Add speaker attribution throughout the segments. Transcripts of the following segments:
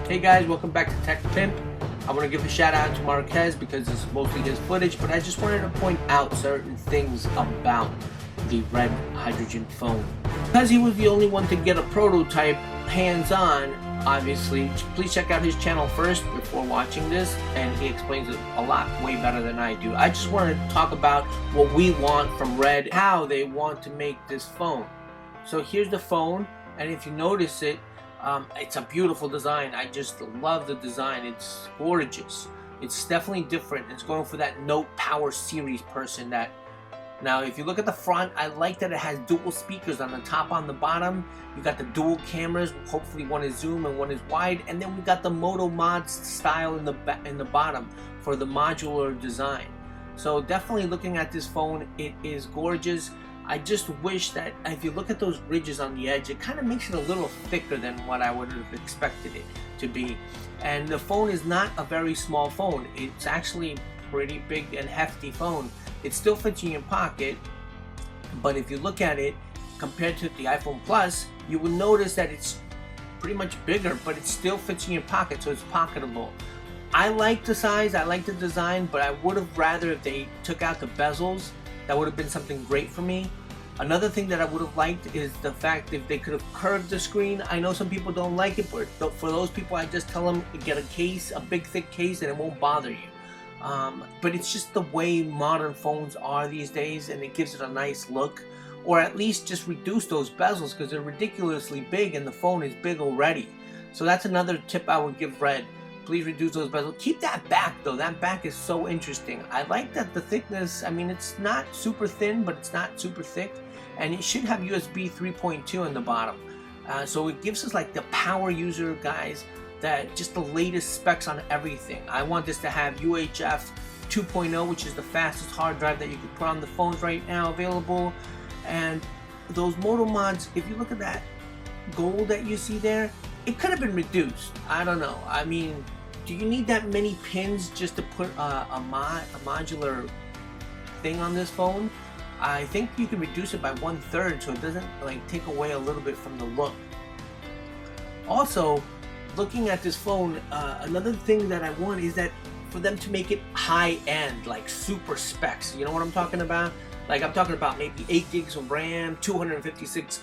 Speaker 1: Hey guys, welcome back to Tech Pimp. I want to give a shout out to Marquez because this is mostly his footage, but I just wanted to point out certain things about the red hydrogen phone. Because he was the only one to get a prototype hands-on, obviously, please check out his channel first before watching this, and he explains it a lot way better than I do. I just wanted to talk about what we want from Red, how they want to make this phone. So here's the phone, and if you notice it, it's a beautiful design. I just love the design. It's gorgeous. It's definitely different. It's going for that Note Power Series person. That now, if you look at the front, I like that it has dual speakers on the top, on the bottom. You got the dual cameras. Hopefully, one is zoom and one is wide. And then we got the Moto Mod style in the bottom for the modular design. So definitely looking at this phone, it is gorgeous. I just wish that if you look at those ridges on the edge, it kind of makes it a little thicker than what I would have expected it to be. And the phone is not a very small phone. It's actually a pretty big and hefty phone. It still fits in your pocket, but if you look at it compared to the iPhone Plus, you will notice that it's pretty much bigger, but it still fits in your pocket, so it's pocketable. I like the size, I like the design, but I would have rather if they took out the bezels. That would have been something great for me. Another thing that I would have liked is the fact if they could have curved the screen. I know some people don't like it, but for those people, I just tell them get a case, a big thick case, and it won't bother you. But it's just the way modern phones are these days, and it gives it a nice look. Or at least just reduce those bezels because they're ridiculously big and the phone is big already. So that's another tip I would give Red. Please reduce those bezels. Keep that back though. That back is so interesting. I like that the thickness, I mean, it's not super thin, but it's not super thick. And it should have USB 3.2 in the bottom. So it gives us like the power user guys, that just the latest specs on everything. I want this to have UHF 2.0, which is the fastest hard drive that you can put on the phones right now available. And those Moto Mods, if you look at that gold that you see there, it could have been reduced. I don't know. I mean, do you need that many pins just to put a modular thing on this phone? I think you can reduce it by 1/3 so it doesn't like take away a little bit from the look. Also, looking at this phone, another thing that I want is that for them to make it high-end, like super specs. You know what I'm talking about? Like I'm talking about maybe 8 gigs of RAM, 256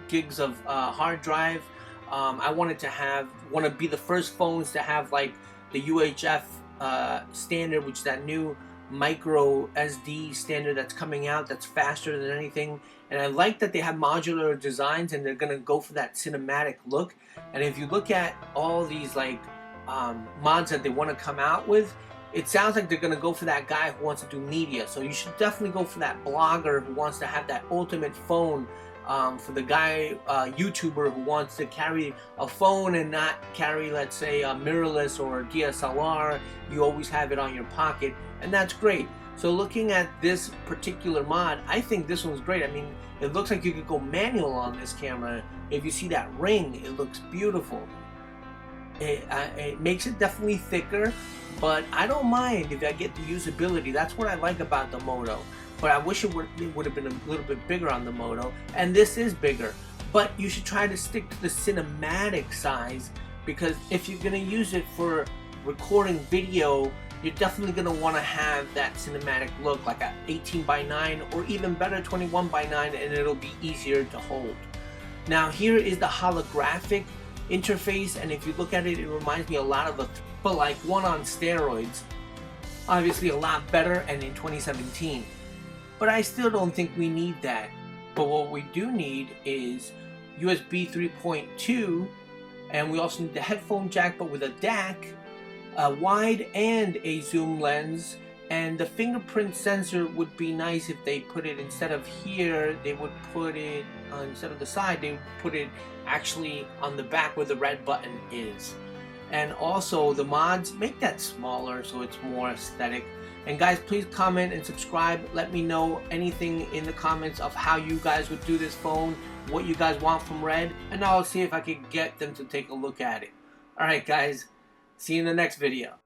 Speaker 1: gigs of hard drive. I want to be the first phones to have like the UHF standard, which is that new micro SD standard that's coming out that's faster than anything. And I like that they have modular designs and they're gonna go for that cinematic look. And if you look at all these like mods that they want to come out with, it sounds like they're gonna go for that guy who wants to do media. So you should definitely go for that blogger who wants to have that ultimate phone. For the guy, YouTuber who wants to carry a phone and not carry, let's say, a mirrorless or a DSLR, you always have it on your pocket, and that's great. So looking at this particular mod, I think this one's great. I mean, it looks like you could go manual on this camera. If you see that ring, it looks beautiful. It makes it definitely thicker, but I don't mind if I get the usability. That's what I like about the Moto. But I wish it would have been a little bit bigger on the Moto, and this is bigger. But you should try to stick to the cinematic size, because if you're going to use it for recording video, you're definitely going to want to have that cinematic look, like a 18:9 or even better 21:9, and it'll be easier to hold. Now here is the holographic interface, and if you look at it, it reminds me a lot of but like one on steroids. Obviously a lot better, and in 2017. But I still don't think we need that. But what we do need is USB 3.2, and we also need the headphone jack, but with a DAC, a wide and a zoom lens, and the fingerprint sensor would be nice if they put it instead of here, they would put it, instead of the side, they would put it actually on the back where the red button is. And also the mods, make that smaller so it's more aesthetic. And guys, please comment and subscribe. Let me know anything in the comments of how you guys would do this phone, what you guys want from Red, and I'll see if I can get them to take a look at it. Alright guys, see you in the next video.